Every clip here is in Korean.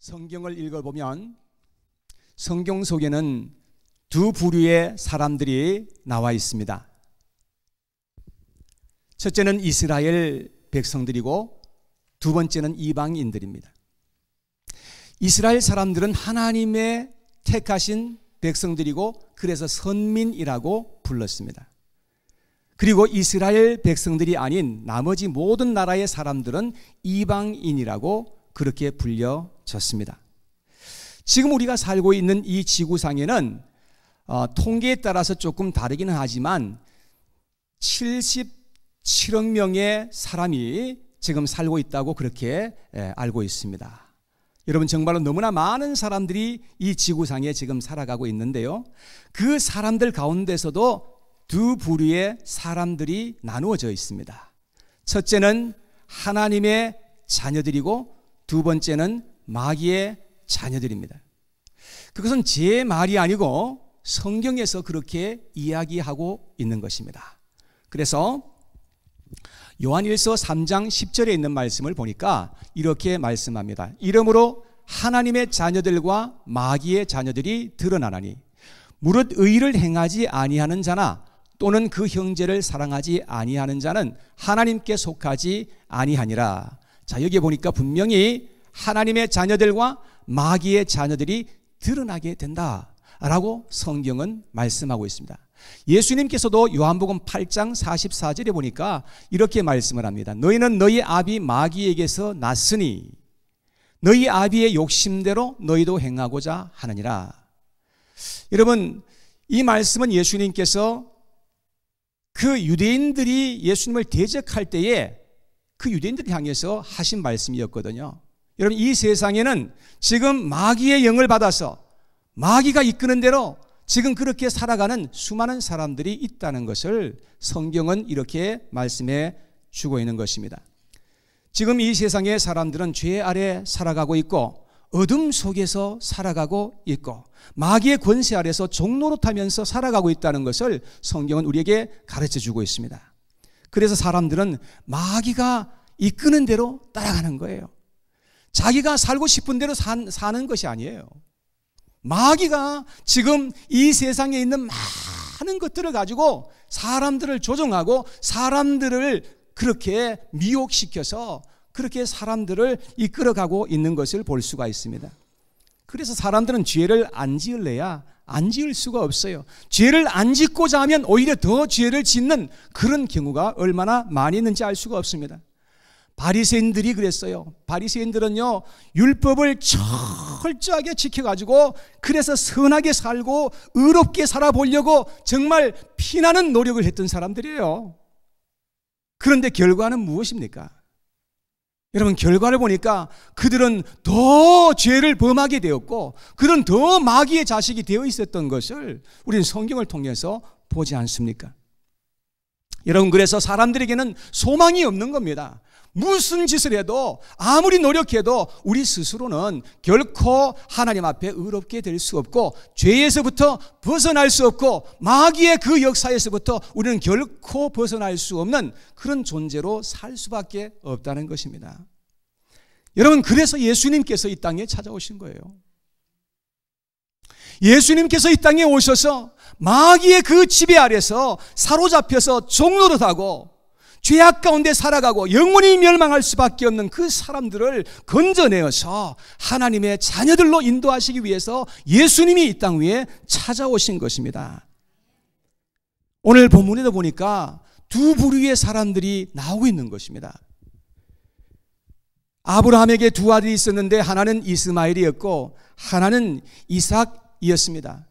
성경을 읽어보면 성경 속에는 두 부류의 사람들이 나와 있습니다. 첫째는 이스라엘 백성들이고 두 번째는 이방인들입니다. 이스라엘 사람들은 하나님의 택하신 백성들이고 그래서 선민이라고 불렀습니다. 그리고 이스라엘 백성들이 아닌 나머지 모든 나라의 사람들은 이방인이라고 그렇게 불려졌습니다. 지금 우리가 살고 있는 이 지구상에는 통계에 따라서 조금 다르기는 하지만 77억 명의 사람이 지금 살고 있다고 그렇게 알고 있습니다. 여러분, 정말로 너무나 많은 사람들이 이 지구상에 지금 살아가고 있는데요, 그 사람들 가운데서도 두 부류의 사람들이 나누어져 있습니다. 첫째는 하나님의 자녀들이고 두 번째는 마귀의 자녀들입니다. 그것은 제 말이 아니고 성경에서 그렇게 이야기하고 있는 것입니다. 그래서 요한일서 3장 10절에 있는 말씀을 보니까 이렇게 말씀합니다. 이러므로 하나님의 자녀들과 마귀의 자녀들이 드러나나니 무릇 의를 행하지 아니하는 자나 또는 그 형제를 사랑하지 아니하는 자는 하나님께 속하지 아니하니라. 자, 여기 보니까 분명히 하나님의 자녀들과 마귀의 자녀들이 드러나게 된다라고 성경은 말씀하고 있습니다. 예수님께서도 요한복음 8장 44절에 보니까 이렇게 말씀을 합니다. 너희는 너희 아비 마귀에게서 났으니 너희 아비의 욕심대로 너희도 행하고자 하느니라. 여러분, 이 말씀은 예수님께서 그 유대인들이 예수님을 대적할 때에 그 유대인들을 향해서 하신 말씀이었거든요. 여러분, 이 세상에는 지금 마귀의 영을 받아서 마귀가 이끄는 대로 지금 그렇게 살아가는 수많은 사람들이 있다는 것을 성경은 이렇게 말씀해 주고 있는 것입니다. 지금 이 세상의 사람들은 죄 아래 살아가고 있고 어둠 속에서 살아가고 있고 마귀의 권세 아래서 종노릇하면서 살아가고 있다는 것을 성경은 우리에게 가르쳐 주고 있습니다. 그래서 사람들은 마귀가 이끄는 대로 따라가는 거예요. 자기가 살고 싶은 대로 사는 것이 아니에요. 마귀가 지금 이 세상에 있는 많은 것들을 가지고 사람들을 조종하고 사람들을 그렇게 미혹시켜서 그렇게 사람들을 이끌어가고 있는 것을 볼 수가 있습니다. 그래서 사람들은 죄를 안 지을래야 안 지을 수가 없어요. 죄를 안 짓고자 하면 오히려 더 죄를 짓는 그런 경우가 얼마나 많이 있는지 알 수가 없습니다. 바리새인들이 그랬어요. 바리새인들은요, 율법을 철저하게 지켜가지고 그래서 선하게 살고 의롭게 살아보려고 정말 피나는 노력을 했던 사람들이에요. 그런데 결과는 무엇입니까? 여러분, 결과를 보니까 그들은 더 죄를 범하게 되었고 그들은 더 마귀의 자식이 되어 있었던 것을 우리는 성경을 통해서 보지 않습니까? 여러분, 그래서 사람들에게는 소망이 없는 겁니다. 무슨 짓을 해도 아무리 노력해도 우리 스스로는 결코 하나님 앞에 의롭게 될 수 없고 죄에서부터 벗어날 수 없고 마귀의 그 역사에서부터 우리는 결코 벗어날 수 없는 그런 존재로 살 수밖에 없다는 것입니다. 여러분, 그래서 예수님께서 이 땅에 찾아오신 거예요. 예수님께서 이 땅에 오셔서 마귀의 그 지배 아래서 사로잡혀서 종노릇하고 죄악 가운데 살아가고 영원히 멸망할 수밖에 없는 그 사람들을 건져내어서 하나님의 자녀들로 인도하시기 위해서 예수님이 이 땅 위에 찾아오신 것입니다. 오늘 본문에도 보니까 두 부류의 사람들이 나오고 있는 것입니다. 아브라함에게 두 아들이 있었는데 하나는 이스마엘이었고 하나는 이삭이었습니다.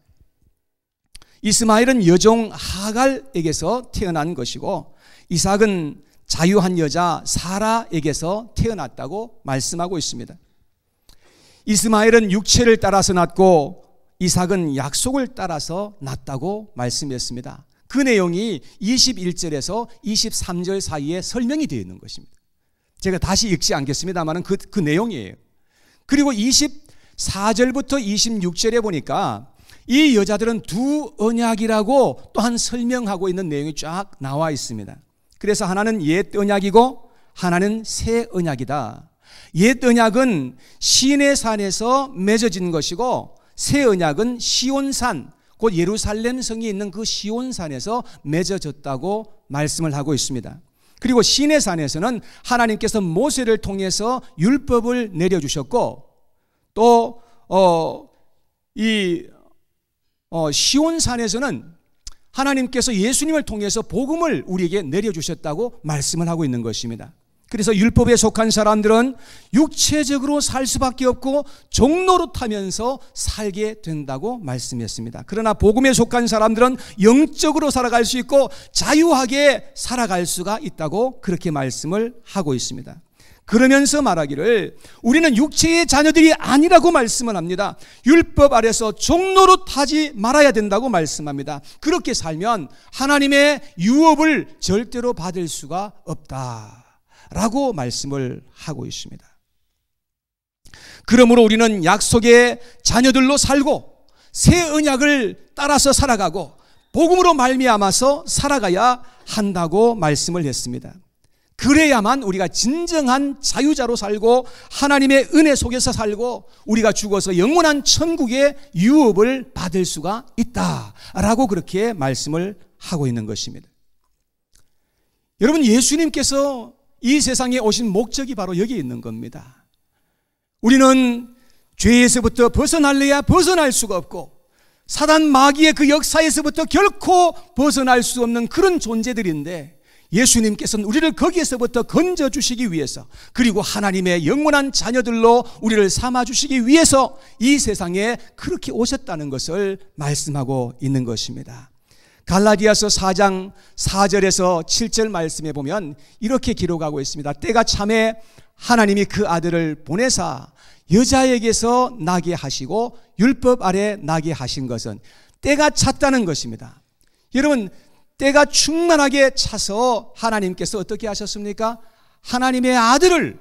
이스마엘은 여종 하갈에게서 태어난 것이고 이삭은 자유한 여자 사라에게서 태어났다고 말씀하고 있습니다. 이스마엘은 육체를 따라서 낳고 이삭은 약속을 따라서 낳았다고 말씀했습니다. 그 내용이 21절에서 23절 사이에 설명이 되어 있는 것입니다. 제가 다시 읽지 않겠습니다만 그 내용이에요. 그리고 24절부터 26절에 보니까 이 여자들은 두 언약이라고 또한 설명하고 있는 내용이 쫙 나와 있습니다. 그래서 하나는 옛 언약이고 하나는 새 언약이다. 옛 언약은 시내산에서 맺어진 것이고 새 언약은 시온산, 곧 예루살렘 성이 있는 그 시온산에서 맺어졌다고 말씀을 하고 있습니다. 그리고 시내산에서는 하나님께서 모세를 통해서 율법을 내려주셨고, 또 시온산에서는 하나님께서 예수님을 통해서 복음을 우리에게 내려주셨다고 말씀을 하고 있는 것입니다. 그래서 율법에 속한 사람들은 육체적으로 살 수밖에 없고 종노릇하면서 살게 된다고 말씀했습니다. 그러나 복음에 속한 사람들은 영적으로 살아갈 수 있고 자유하게 살아갈 수가 있다고 그렇게 말씀을 하고 있습니다. 그러면서 말하기를 우리는 육체의 자녀들이 아니라고 말씀을 합니다. 율법 아래서 종노릇하지 말아야 된다고 말씀합니다. 그렇게 살면 하나님의 유업을 절대로 받을 수가 없다라고 말씀을 하고 있습니다. 그러므로 우리는 약속의 자녀들로 살고 새 언약을 따라서 살아가고 복음으로 말미암아서 살아가야 한다고 말씀을 했습니다. 그래야만 우리가 진정한 자유자로 살고 하나님의 은혜 속에서 살고 우리가 죽어서 영원한 천국의 유업을 받을 수가 있다라고 그렇게 말씀을 하고 있는 것입니다. 여러분, 예수님께서 이 세상에 오신 목적이 바로 여기 있는 겁니다. 우리는 죄에서부터 벗어날래야 벗어날 수가 없고 사단 마귀의 그 역사에서부터 결코 벗어날 수 없는 그런 존재들인데, 예수님께서는 우리를 거기에서부터 건져주시기 위해서, 그리고 하나님의 영원한 자녀들로 우리를 삼아주시기 위해서 이 세상에 그렇게 오셨다는 것을 말씀하고 있는 것입니다. 갈라디아서 4장 4절에서 7절 말씀에 보면 이렇게 기록하고 있습니다. 때가 참에 하나님이 그 아들을 보내사 여자에게서 나게 하시고 율법 아래 나게 하신 것은, 때가 찼다는 것입니다. 여러분, 때가 충만하게 차서 하나님께서 어떻게 하셨습니까? 하나님의 아들을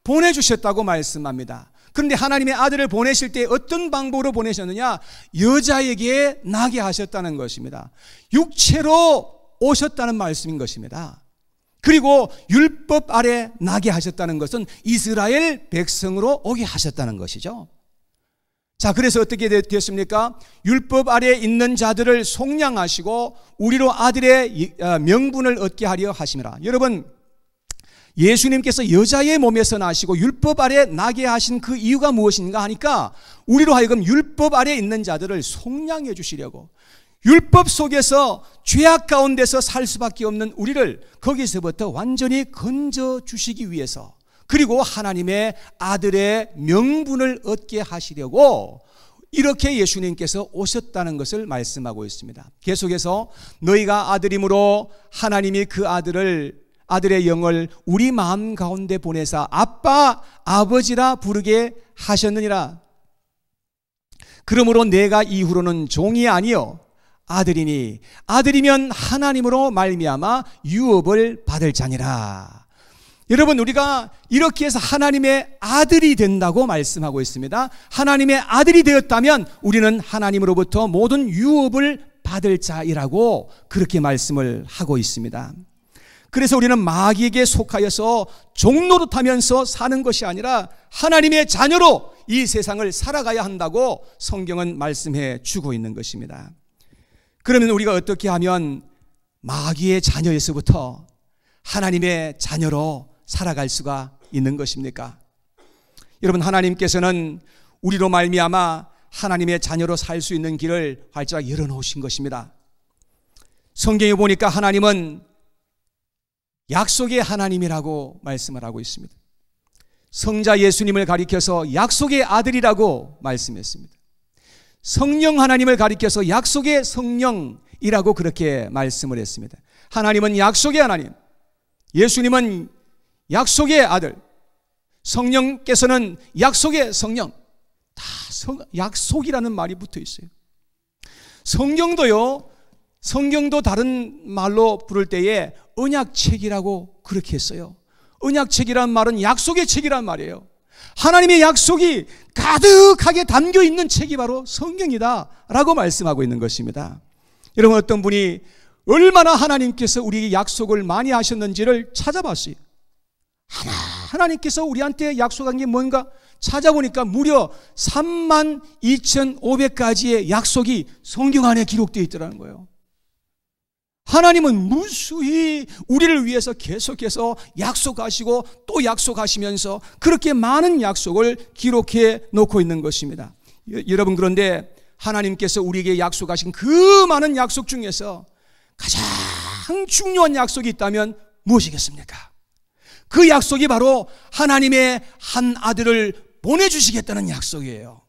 보내주셨다고 말씀합니다. 그런데 하나님의 아들을 보내실 때 어떤 방법으로 보내셨느냐? 여자에게 나게 하셨다는 것입니다. 육체로 오셨다는 말씀인 것입니다. 그리고 율법 아래 나게 하셨다는 것은 이스라엘 백성으로 오게 하셨다는 것이죠. 자, 그래서 어떻게 됐습니까? 율법 아래 있는 자들을 속량하시고 우리로 아들의 명분을 얻게 하려 하심이라. 여러분, 예수님께서 여자의 몸에서 나시고 율법 아래 나게 하신 그 이유가 무엇인가 하니까 우리로 하여금 율법 아래 있는 자들을 속량해 주시려고, 율법 속에서 죄악 가운데서 살 수밖에 없는 우리를 거기서부터 완전히 건져 주시기 위해서, 그리고 하나님의 아들의 명분을 얻게 하시려고 이렇게 예수님께서 오셨다는 것을 말씀하고 있습니다. 계속해서 너희가 아들이므로 하나님이 그 아들의 영을 우리 마음 가운데 보내사 아빠 아버지라 부르게 하셨느니라. 그러므로 내가 이후로는 종이 아니요 아들이니 아들이면 하나님으로 말미암아 유업을 받을 자니라. 여러분, 우리가 이렇게 해서 하나님의 아들이 된다고 말씀하고 있습니다. 하나님의 아들이 되었다면 우리는 하나님으로부터 모든 유업을 받을 자이라고 그렇게 말씀을 하고 있습니다. 그래서 우리는 마귀에게 속하여서 종노릇하면서 사는 것이 아니라 하나님의 자녀로 이 세상을 살아가야 한다고 성경은 말씀해 주고 있는 것입니다. 그러면 우리가 어떻게 하면 마귀의 자녀에서부터 하나님의 자녀로 살아갈 수가 있는 것입니까? 여러분, 하나님께서는 우리로 말미암아 하나님의 자녀로 살 수 있는 길을 활짝 열어놓으신 것입니다. 성경에 보니까 하나님은 약속의 하나님이라고 말씀을 하고 있습니다. 성자 예수님을 가리켜서 약속의 아들이라고 말씀했습니다. 성령 하나님을 가리켜서 약속의 성령이라고 그렇게 말씀을 했습니다. 하나님은 약속의 하나님, 예수님은 약속의 아들, 성령께서는 약속의 성령. 다 약속이라는 말이 붙어 있어요. 성경도 다른 말로 부를 때에 언약책이라고 그렇게 했어요. 언약책이란 말은 약속의 책이란 말이에요. 하나님의 약속이 가득하게 담겨 있는 책이 바로 성경이다 라고 말씀하고 있는 것입니다. 여러분, 어떤 분이 얼마나 하나님께서 우리에게 약속을 많이 하셨는지를 찾아봤어요. 하나님께서 우리한테 약속한 게 뭔가 찾아보니까 무려 32,500가지의 약속이 성경 안에 기록되어 있더라는 거예요. 하나님은 무수히 우리를 위해서 계속해서 약속하시고 또 약속하시면서 그렇게 많은 약속을 기록해 놓고 있는 것입니다. 여러분, 그런데 하나님께서 우리에게 약속하신 그 많은 약속 중에서 가장 중요한 약속이 있다면 무엇이겠습니까? 그 약속이 바로 하나님의 한 아들을 보내주시겠다는 약속이에요.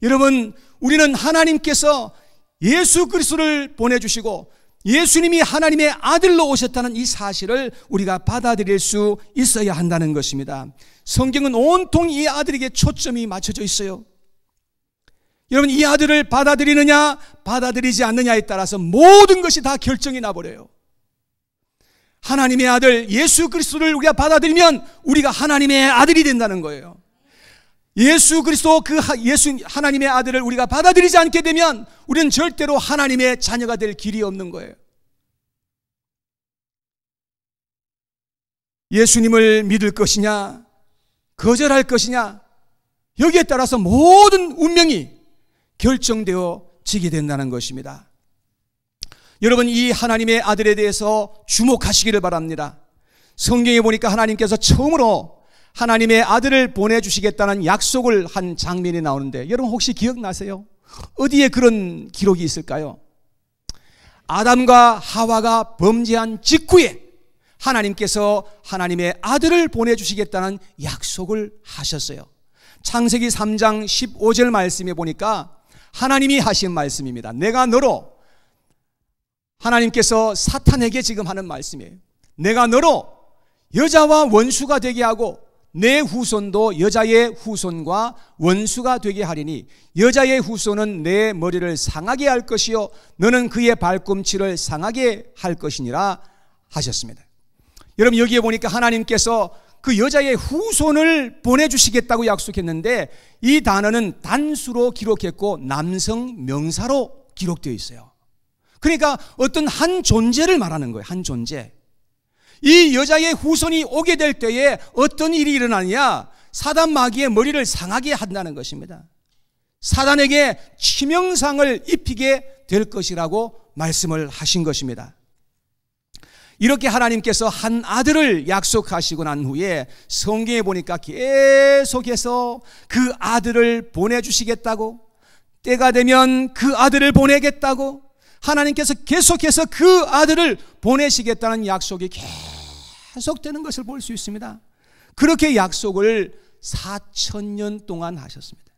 여러분, 우리는 하나님께서 예수 그리스도를 보내주시고 예수님이 하나님의 아들로 오셨다는 이 사실을 우리가 받아들일 수 있어야 한다는 것입니다. 성경은 온통 이 아들에게 초점이 맞춰져 있어요. 여러분, 이 아들을 받아들이느냐 받아들이지 않느냐에 따라서 모든 것이 다 결정이 나버려요. 하나님의 아들 예수 그리스도를 우리가 받아들이면 우리가 하나님의 아들이 된다는 거예요. 예수 그리스도 하나님의 아들을 우리가 받아들이지 않게 되면 우리는 절대로 하나님의 자녀가 될 길이 없는 거예요. 예수님을 믿을 것이냐 거절할 것이냐, 여기에 따라서 모든 운명이 결정되어지게 된다는 것입니다. 여러분, 이 하나님의 아들에 대해서 주목하시기를 바랍니다. 성경에 보니까 하나님께서 처음으로 하나님의 아들을 보내주시겠다는 약속을 한 장면이 나오는데, 여러분 혹시 기억나세요? 어디에 그런 기록이 있을까요? 아담과 하와가 범죄한 직후에 하나님께서 하나님의 아들을 보내주시겠다는 약속을 하셨어요. 창세기 3장 15절 말씀에 보니까 하나님이 하신 말씀입니다. 내가 너로, 하나님께서 사탄에게 지금 하는 말씀이에요. 내가 너로 여자와 원수가 되게 하고 내 후손도 여자의 후손과 원수가 되게 하리니 여자의 후손은 내 머리를 상하게 할 것이요 너는 그의 발꿈치를 상하게 할 것이니라 하셨습니다. 여러분, 여기에 보니까 하나님께서 그 여자의 후손을 보내주시겠다고 약속했는데 이 단어는 단수로 기록했고 남성 명사로 기록되어 있어요. 그러니까 어떤 한 존재를 말하는 거예요. 한 존재. 이 여자의 후손이 오게 될 때에 어떤 일이 일어나느냐, 사단 마귀의 머리를 상하게 한다는 것입니다. 사단에게 치명상을 입히게 될 것이라고 말씀을 하신 것입니다. 이렇게 하나님께서 한 아들을 약속하시고 난 후에 성경에 보니까 계속해서 그 아들을 보내주시겠다고, 때가 되면 그 아들을 보내겠다고, 하나님께서 계속해서 그 아들을 보내시겠다는 약속이 계속되는 것을 볼 수 있습니다. 그렇게 약속을 4,000년 동안 하셨습니다.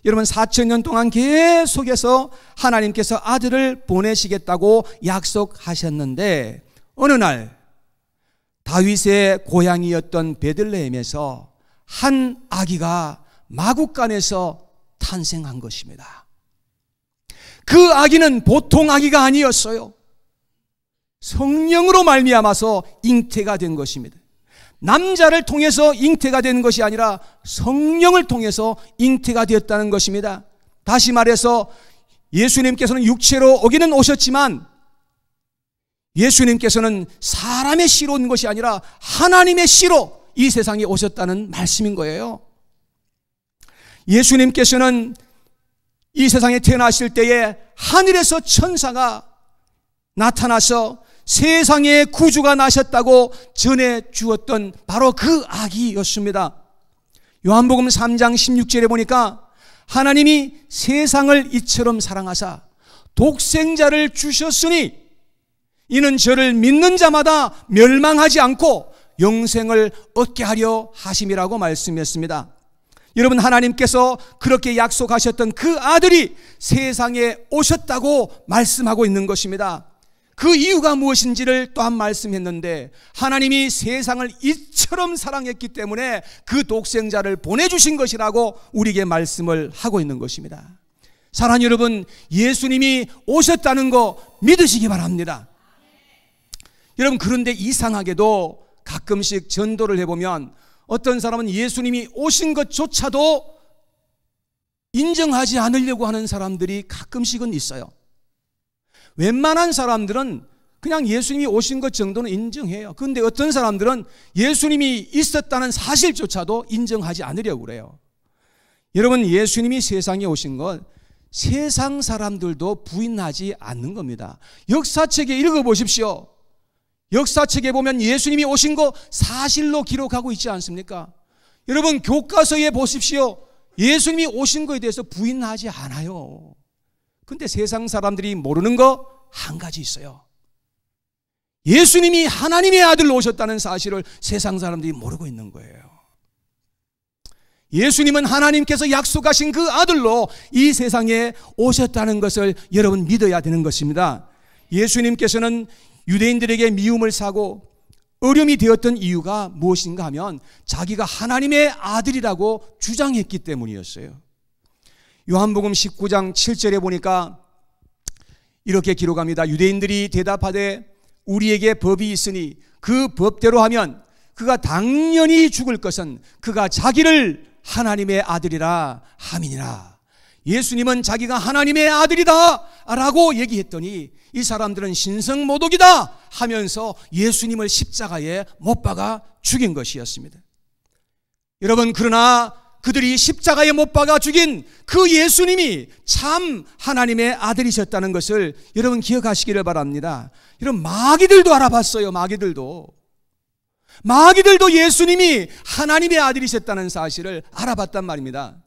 여러분, 4,000년 동안 계속해서 하나님께서 아들을 보내시겠다고 약속하셨는데 어느 날 다윗의 고향이었던 베들레헴에서 한 아기가 마구간에서 탄생한 것입니다. 그 아기는 보통 아기가 아니었어요. 성령으로 말미암아서 잉태가 된 것입니다. 남자를 통해서 잉태가 된 것이 아니라 성령을 통해서 잉태가 되었다는 것입니다. 다시 말해서 예수님께서는 육체로 오기는 오셨지만 예수님께서는 사람의 씨로 온 것이 아니라 하나님의 씨로 이 세상에 오셨다는 말씀인 거예요. 예수님께서는 이 세상에 태어나실 때에 하늘에서 천사가 나타나서 세상에 구주가 나셨다고 전해 주었던 바로 그 아기였습니다. 요한복음 3장 16절에 보니까 하나님이 세상을 이처럼 사랑하사 독생자를 주셨으니 이는 저를 믿는 자마다 멸망하지 않고 영생을 얻게 하려 하심이라고 말씀했습니다. 여러분, 하나님께서 그렇게 약속하셨던 그 아들이 세상에 오셨다고 말씀하고 있는 것입니다. 그 이유가 무엇인지를 또한 말씀했는데 하나님이 세상을 이처럼 사랑했기 때문에 그 독생자를 보내주신 것이라고 우리에게 말씀을 하고 있는 것입니다. 사랑하는 여러분, 예수님이 오셨다는 거 믿으시기 바랍니다. 여러분, 그런데 이상하게도 가끔씩 전도를 해보면 어떤 사람은 예수님이 오신 것조차도 인정하지 않으려고 하는 사람들이 가끔씩은 있어요. 웬만한 사람들은 그냥 예수님이 오신 것 정도는 인정해요. 그런데 어떤 사람들은 예수님이 있었다는 사실조차도 인정하지 않으려고 그래요. 여러분, 예수님이 세상에 오신 것 세상 사람들도 부인하지 않는 겁니다. 역사책에 읽어보십시오. 역사책에 보면 예수님이 오신 거 사실로 기록하고 있지 않습니까? 여러분, 교과서에 보십시오. 예수님이 오신 거에 대해서 부인하지 않아요. 근데 세상 사람들이 모르는 거 한 가지 있어요. 예수님이 하나님의 아들로 오셨다는 사실을 세상 사람들이 모르고 있는 거예요. 예수님은 하나님께서 약속하신 그 아들로 이 세상에 오셨다는 것을 여러분 믿어야 되는 것입니다. 예수님께서는 유대인들에게 미움을 사고 어려움이 되었던 이유가 무엇인가 하면 자기가 하나님의 아들이라고 주장했기 때문이었어요. 요한복음 19장 7절에 보니까 이렇게 기록합니다. 유대인들이 대답하되 우리에게 법이 있으니 그 법대로 하면 그가 당연히 죽을 것은 그가 자기를 하나님의 아들이라 함이니라. 예수님은 자기가 하나님의 아들이다 라고 얘기했더니 이 사람들은 신성모독이다 하면서 예수님을 십자가에 못 박아 죽인 것이었습니다. 여러분, 그러나 그들이 십자가에 못 박아 죽인 그 예수님이 참 하나님의 아들이셨다는 것을 여러분 기억하시기를 바랍니다. 여러분, 마귀들도 알아봤어요. 마귀들도 예수님이 하나님의 아들이셨다는 사실을 알아봤단 말입니다.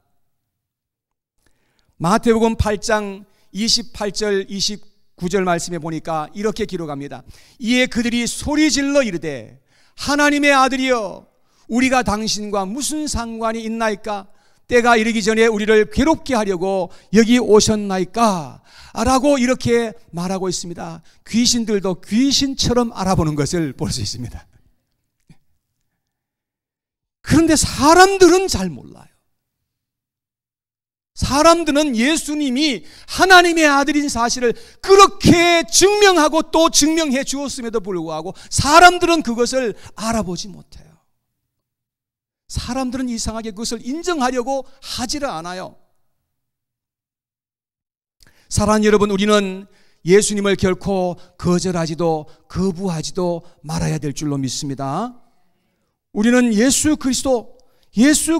마태복음 8장 28절 29절 말씀에 보니까 이렇게 기록합니다. 이에 그들이 소리질러 이르되 하나님의 아들이여 우리가 당신과 무슨 상관이 있나이까? 때가 이르기 전에 우리를 괴롭게 하려고 여기 오셨나이까? 라고 이렇게 말하고 있습니다. 귀신들도 귀신처럼 알아보는 것을 볼 수 있습니다. 그런데 사람들은 잘 몰라요. 사람들은 예수님이 하나님의 아들인 사실을 그렇게 증명하고 또 증명해 주었음에도 불구하고 사람들은 그것을 알아보지 못해요. 사람들은 이상하게 그것을 인정하려고 하지를 않아요. 사랑하는 여러분, 우리는 예수님을 결코 거절하지도 거부하지도 말아야 될 줄로 믿습니다. 우리는 예수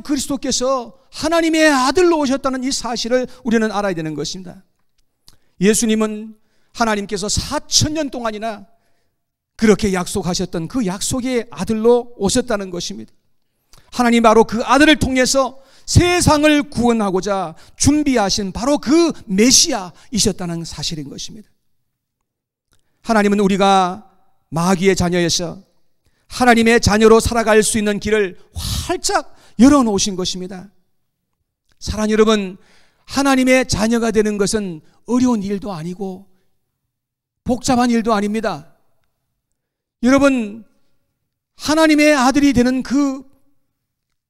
그리스도께서 하나님의 아들로 오셨다는 이 사실을 우리는 알아야 되는 것입니다. 예수님은 하나님께서 4,000년 동안이나 그렇게 약속하셨던 그 약속의 아들로 오셨다는 것입니다. 하나님 바로 그 아들을 통해서 세상을 구원하고자 준비하신 바로 그 메시아이셨다는 사실인 것입니다. 하나님은 우리가 마귀의 자녀에서 하나님의 자녀로 살아갈 수 있는 길을 활짝 열어놓으신 것입니다. 사랑하는 여러분, 하나님의 자녀가 되는 것은 어려운 일도 아니고 복잡한 일도 아닙니다. 여러분, 하나님의 아들이 되는 그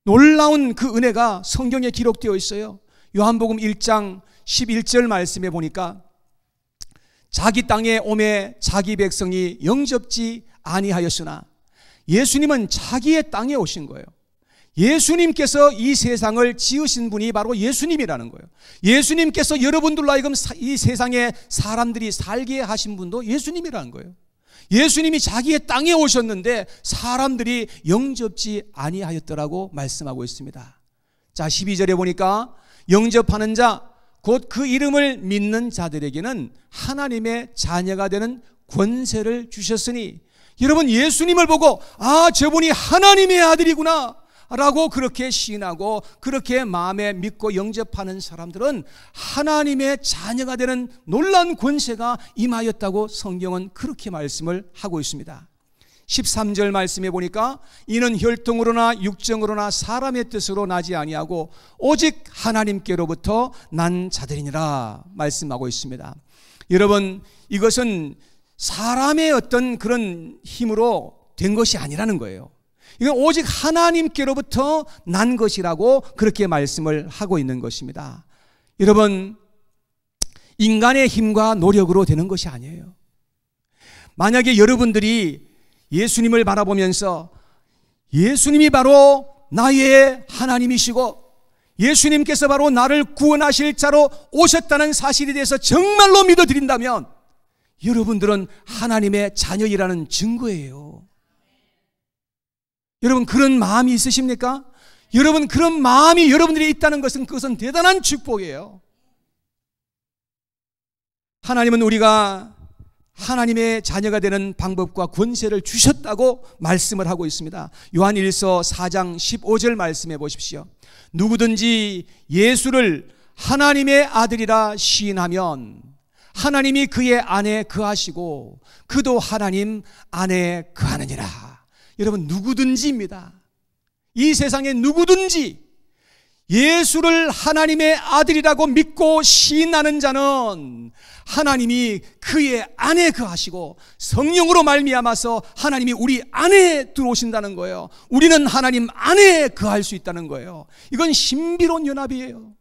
놀라운 그 은혜가 성경에 기록되어 있어요. 요한복음 1장 11절 말씀에 보니까 자기 땅에 오매 자기 백성이 영접지 아니하였으나 예수님은 자기의 땅에 오신 거예요. 예수님께서 이 세상을 지으신 분이 바로 예수님이라는 거예요. 예수님께서 여러분들로 하여금 이 세상에 사람들이 살게 하신 분도 예수님이라는 거예요. 예수님이 자기의 땅에 오셨는데 사람들이 영접지 아니하였더라고 말씀하고 있습니다. 자, 12절에 보니까 영접하는 자, 곧 그 이름을 믿는 자들에게는 하나님의 자녀가 되는 권세를 주셨으니, 여러분, 예수님을 보고 아, 저분이 하나님의 아들이구나 라고 그렇게 시인하고 그렇게 마음에 믿고 영접하는 사람들은 하나님의 자녀가 되는 놀라운 권세가 임하였다고 성경은 그렇게 말씀을 하고 있습니다. 13절 말씀에 보니까 이는 혈통으로나 육정으로나 사람의 뜻으로 나지 아니하고 오직 하나님께로부터 난 자들이니라 말씀하고 있습니다. 여러분, 이것은 사람의 어떤 그런 힘으로 된 것이 아니라는 거예요. 이건 오직 하나님께로부터 난 것이라고 그렇게 말씀을 하고 있는 것입니다. 여러분, 인간의 힘과 노력으로 되는 것이 아니에요. 만약에 여러분들이 예수님을 바라보면서 예수님이 바로 나의 하나님이시고 예수님께서 바로 나를 구원하실 자로 오셨다는 사실에 대해서 정말로 믿어드린다면 여러분들은 하나님의 자녀이라는 증거예요. 여러분 그런 마음이 있으십니까? 여러분 그런 마음이 여러분들이 있다는 것은 그것은 대단한 축복이에요. 하나님은 우리가 하나님의 자녀가 되는 방법과 권세를 주셨다고 말씀을 하고 있습니다. 요한일서 4장 15절 말씀해 보십시오. 누구든지 예수를 하나님의 아들이라 시인하면 하나님이 그의 안에 거하시고 그도 하나님 안에 거하느니라. 여러분 누구든지입니다. 이 세상에 누구든지 예수를 하나님의 아들이라고 믿고 시인하는 자는 하나님이 그의 안에 거하시고 성령으로 말미암아서 하나님이 우리 안에 들어오신다는 거예요. 우리는 하나님 안에 거할 수 있다는 거예요. 이건 신비로운 연합이에요.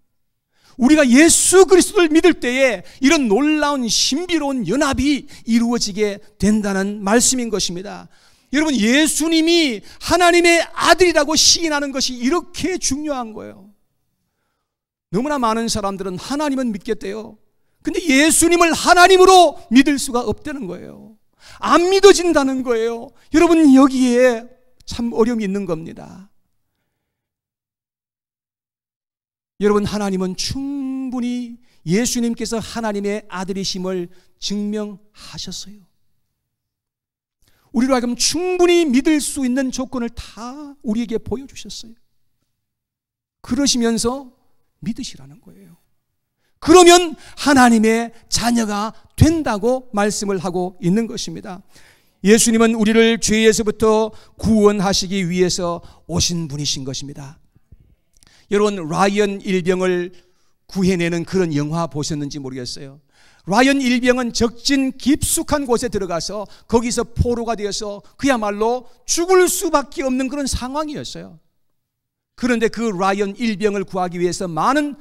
우리가 예수 그리스도를 믿을 때에 이런 놀라운 신비로운 연합이 이루어지게 된다는 말씀인 것입니다. 여러분 예수님이 하나님의 아들이라고 시인하는 것이 이렇게 중요한 거예요. 너무나 많은 사람들은 하나님은 믿겠대요. 근데 예수님을 하나님으로 믿을 수가 없다는 거예요. 안 믿어진다는 거예요. 여러분 여기에 참 어려움이 있는 겁니다. 여러분 하나님은 충분히 예수님께서 하나님의 아들이심을 증명하셨어요. 우리로 하여금 충분히 믿을 수 있는 조건을 다 우리에게 보여주셨어요. 그러시면서 믿으시라는 거예요. 그러면 하나님의 자녀가 된다고 말씀을 하고 있는 것입니다. 예수님은 우리를 죄에서부터 구원하시기 위해서 오신 분이신 것입니다. 여러분 라이언 일병을 구해내는 그런 영화 보셨는지 모르겠어요. 라이언 일병은 적진 깊숙한 곳에 들어가서 거기서 포로가 되어서 그야말로 죽을 수밖에 없는 그런 상황이었어요. 그런데 그 라이언 일병을 구하기 위해서 많은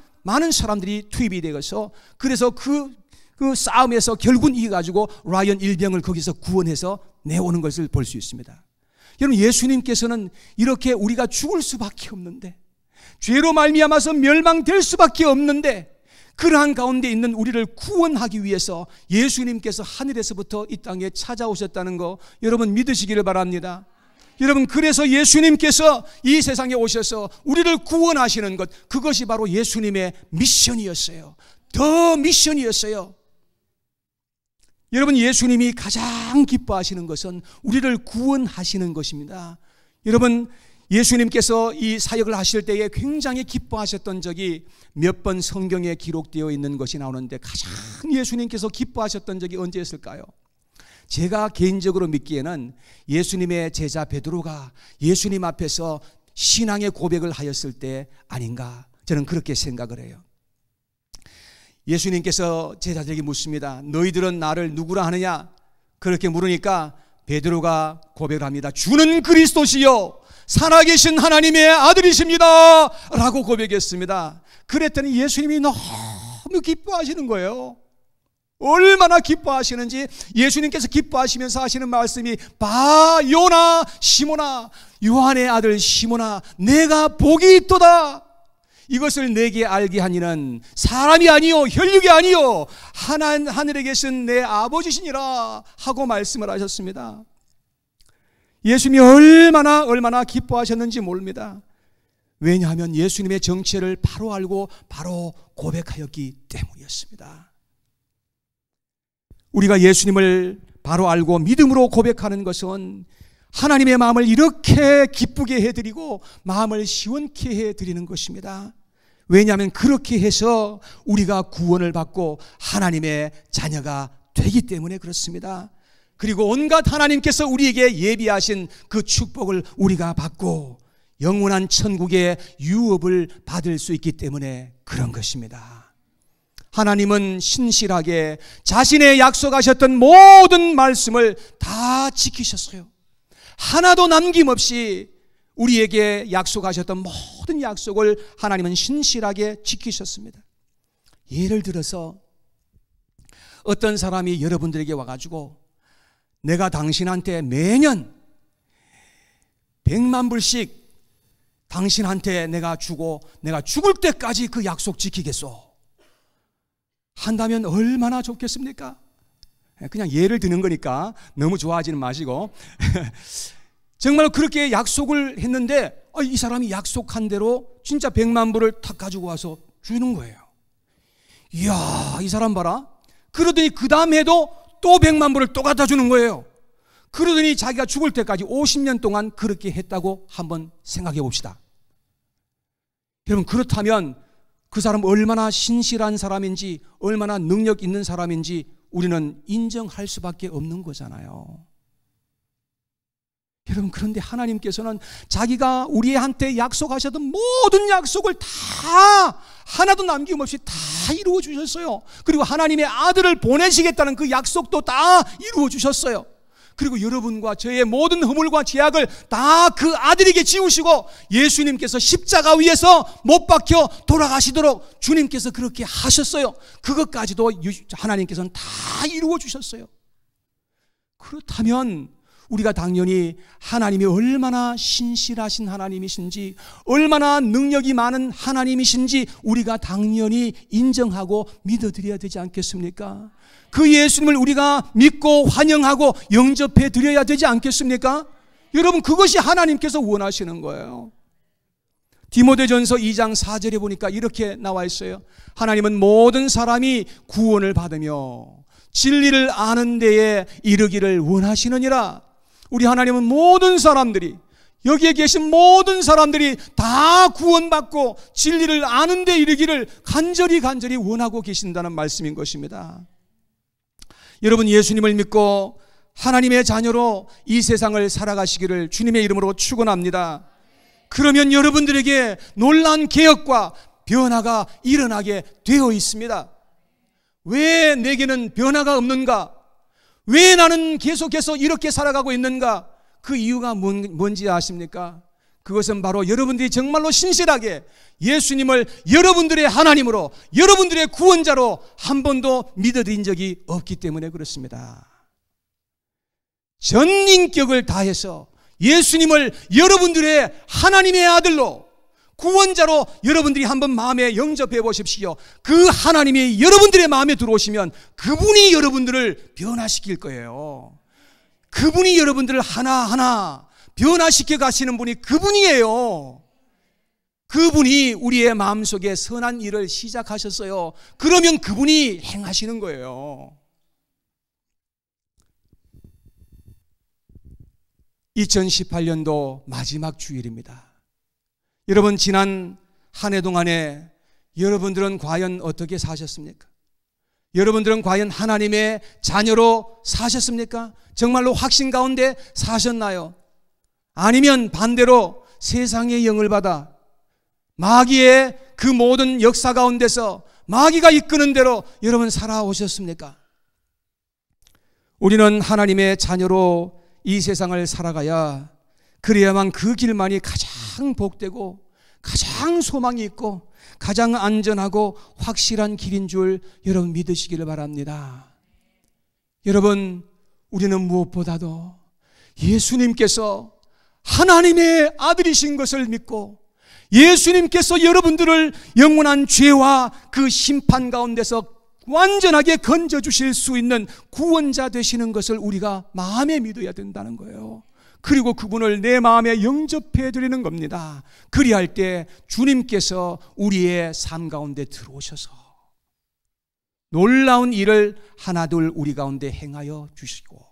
사람들이 투입이 되어서 그래서 그 싸움에서 결국은 이겨가지고 라이언 일병을 거기서 구원해서 내오는 것을 볼 수 있습니다. 여러분 예수님께서는 이렇게 우리가 죽을 수밖에 없는데 죄로 말미암아서 멸망될 수밖에 없는데 그러한 가운데 있는 우리를 구원하기 위해서 예수님께서 하늘에서부터 이 땅에 찾아오셨다는 거 여러분 믿으시기를 바랍니다. 여러분 그래서 예수님께서 이 세상에 오셔서 우리를 구원하시는 것 그것이 바로 예수님의 미션이었어요. 더 미션이었어요. 여러분 예수님이 가장 기뻐하시는 것은 우리를 구원하시는 것입니다. 여러분 예수님께서 이 사역을 하실 때에 굉장히 기뻐하셨던 적이 몇 번 성경에 기록되어 있는 것이 나오는데 가장 예수님께서 기뻐하셨던 적이 언제였을까요? 제가 개인적으로 믿기에는 예수님의 제자 베드로가 예수님 앞에서 신앙의 고백을 하였을 때 아닌가 저는 그렇게 생각을 해요. 예수님께서 제자들에게 묻습니다. 너희들은 나를 누구라 하느냐? 그렇게 물으니까 베드로가 고백을 합니다. 주는 그리스도시요 살아계신 하나님의 아들이십니다 라고 고백했습니다. 그랬더니 예수님이 너무 기뻐하시는 거예요. 얼마나 기뻐하시는지 예수님께서 기뻐하시면서 하시는 말씀이 봐 요나 시몬아 요한의 아들 시몬아 내가 복이 있도다. 이것을 내게 알게 하니는 사람이 아니요 혈육이 아니요 하늘에 계신 내 아버지시니라 하고 말씀을 하셨습니다. 예수님이 얼마나 기뻐하셨는지 모릅니다. 왜냐하면 예수님의 정체를 바로 알고 바로 고백하였기 때문이었습니다. 우리가 예수님을 바로 알고 믿음으로 고백하는 것은 하나님의 마음을 이렇게 기쁘게 해드리고 마음을 시원케 해드리는 것입니다. 왜냐하면 그렇게 해서 우리가 구원을 받고 하나님의 자녀가 되기 때문에 그렇습니다. 그리고 온갖 하나님께서 우리에게 예비하신 그 축복을 우리가 받고 영원한 천국의 유업을 받을 수 있기 때문에 그런 것입니다. 하나님은 신실하게 자신의 약속하셨던 모든 말씀을 다 지키셨어요. 하나도 남김없이 우리에게 약속하셨던 모든 약속을 하나님은 신실하게 지키셨습니다. 예를 들어서 어떤 사람이 여러분들에게 와가지고 내가 당신한테 매년 100만 불씩 당신한테 내가 주고 내가 죽을 때까지 그 약속 지키겠소 한다면 얼마나 좋겠습니까? 그냥 예를 드는 거니까 너무 좋아하지는 마시고 정말 그렇게 약속을 했는데 이 사람이 약속한 대로 진짜 100만 불을 탁 가지고 와서 주는 거예요. 이야, 이 사람 봐라. 그러더니 그 다음 해도 또 100만 불을 또 갖다 주는 거예요. 그러더니 자기가 죽을 때까지 50년 동안 그렇게 했다고 한번 생각해 봅시다. 여러분, 그렇다면 그 사람 얼마나 신실한 사람인지, 얼마나 능력 있는 사람인지 우리는 인정할 수밖에 없는 거잖아요. 여러분, 그런데 하나님께서는 자기가 우리한테 약속하셨던 모든 약속을 다 하나도 남김없이 다 이루어 주셨어요. 그리고 하나님의 아들을 보내시겠다는 그 약속도 다 이루어 주셨어요. 그리고 여러분과 저의 모든 허물과 죄악을 다 그 아들에게 지우시고 예수님께서 십자가 위에서 못 박혀 돌아가시도록 주님께서 그렇게 하셨어요. 그것까지도 하나님께서는 다 이루어 주셨어요. 그렇다면 우리가 당연히 하나님이 얼마나 신실하신 하나님이신지, 얼마나 능력이 많은 하나님이신지 우리가 당연히 인정하고 믿어드려야 되지 않겠습니까? 그 예수님을 우리가 믿고 환영하고 영접해 드려야 되지 않겠습니까? 여러분, 그것이 하나님께서 원하시는 거예요. 디모데전서 2장 4절에 보니까 이렇게 나와 있어요. 하나님은 모든 사람이 구원을 받으며 진리를 아는 데에 이르기를 원하시느니라. 우리 하나님은 모든 사람들이, 여기에 계신 모든 사람들이 다 구원받고 진리를 아는 데 이르기를 간절히 원하고 계신다는 말씀인 것입니다. 여러분, 예수님을 믿고 하나님의 자녀로 이 세상을 살아가시기를 주님의 이름으로 축원합니다. 그러면 여러분들에게 놀라운 개혁과 변화가 일어나게 되어 있습니다. 왜 내게는 변화가 없는가? 왜 나는 계속해서 이렇게 살아가고 있는가? 그 이유가 뭔지 아십니까? 그것은 바로 여러분들이 정말로 신실하게 예수님을 여러분들의 하나님으로, 여러분들의 구원자로 한 번도 믿어드린 적이 없기 때문에 그렇습니다. 전 인격을 다해서 예수님을 여러분들의 하나님의 아들로, 구원자로 여러분들이 한번 마음에 영접해 보십시오. 그 하나님이 여러분들의 마음에 들어오시면 그분이 여러분들을 변화시킬 거예요. 그분이 여러분들을 하나하나 변화시켜 가시는 분이 그분이에요. 그분이 우리의 마음속에 선한 일을 시작하셨어요. 그러면 그분이 행하시는 거예요. 2018년도 마지막 주일입니다. 여러분, 지난 한 해 동안에 여러분들은 과연 어떻게 사셨습니까? 여러분들은 과연 하나님의 자녀로 사셨습니까? 정말로 확신 가운데 사셨나요? 아니면 반대로 세상의 영을 받아 마귀의 그 모든 역사 가운데서 마귀가 이끄는 대로 여러분 살아오셨습니까? 우리는 하나님의 자녀로 이 세상을 살아가야, 그래야만 그 길만이 가장 복되고 가장 소망이 있고 가장 안전하고 확실한 길인 줄 여러분 믿으시기를 바랍니다. 여러분, 우리는 무엇보다도 예수님께서 하나님의 아들이신 것을 믿고 예수님께서 여러분들을 영원한 죄와 그 심판 가운데서 완전하게 건져주실 수 있는 구원자 되시는 것을 우리가 마음에 믿어야 된다는 거예요. 그리고 그분을 내 마음에 영접해 드리는 겁니다. 그리할 때 주님께서 우리의 삶 가운데 들어오셔서 놀라운 일을 하나둘 우리 가운데 행하여 주시고,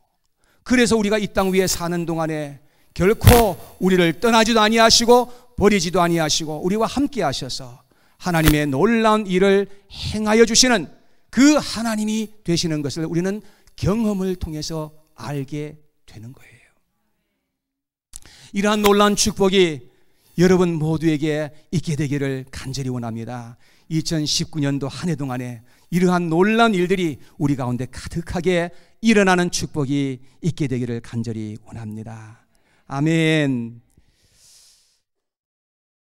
그래서 우리가 이 땅 위에 사는 동안에 결코 우리를 떠나지도 아니하시고 버리지도 아니하시고 우리와 함께 하셔서 하나님의 놀라운 일을 행하여 주시는 그 하나님이 되시는 것을 우리는 경험을 통해서 알게 되는 거예요. 이러한 놀라운 축복이 여러분 모두에게 있게 되기를 간절히 원합니다. 2019년도 한 해 동안에 이러한 놀라운 일들이 우리 가운데 가득하게 일어나는 축복이 있게 되기를 간절히 원합니다. 아멘.